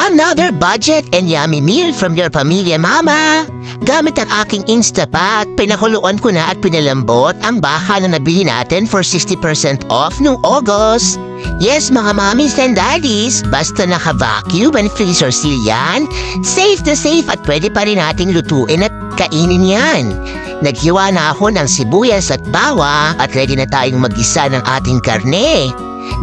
Another budget and yummy meal from your pamilya, Mama. Gamit ang aking Instapat, pinakuluan ko na at pinalambot ang baka na nabili natin for 60% off noong August. Yes, mga mommies and daddies, basta naka-vacuum and freezer seal yan, safe na safe at pwede pa rin nating lutuin at kainin yan. Naghiwa na ako ng sibuyas at bawa at ready na tayong mag-isa ng ating karne.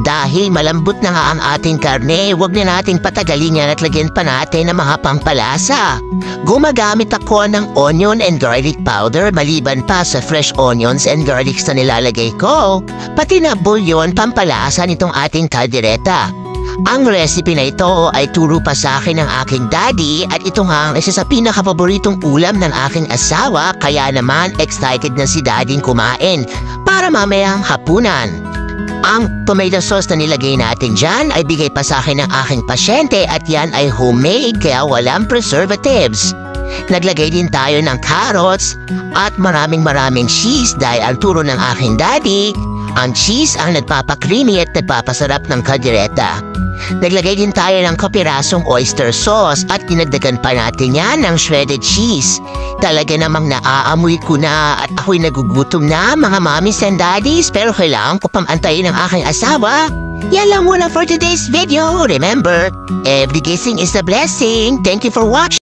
Dahil malambot na nga ang ating karne, huwag na nating patagalin yan at lagyan pa natin ng mga pampalasa. Gumagamit ako ng onion and garlic powder maliban pa sa fresh onions and garlics na nilalagay ko, pati na bouillon pampalasa nitong ating kaldereta. Ang recipe na ito ay turo pa sa akin ng aking daddy at ito nga ang isa sa pinakapaboritong ulam ng aking asawa, kaya naman excited na si daddy kumain para mamayang hapunan. Ang tomato sauce na nilagay natin dyan ay bigay pa sa akin ng aking pasyente at yan ay homemade kaya walang preservatives. Naglagay din tayo ng carrots at maraming cheese dahil ang turo ng aking daddy, ang cheese ang nagpapakreamy at nagpapasarap ng kaldereta. Naglagay din tayo ng kapirasong oyster sauce at dinagdagan pa natin yan ng shredded cheese. Talaga namang naaamoy ko na at ako'y nagugutom na, mga mommies and daddies, pero kailangan ko pang antayin ng aking asawa. Yan lang muna for today's video. Remember, every kissing is a blessing. Thank you for watching.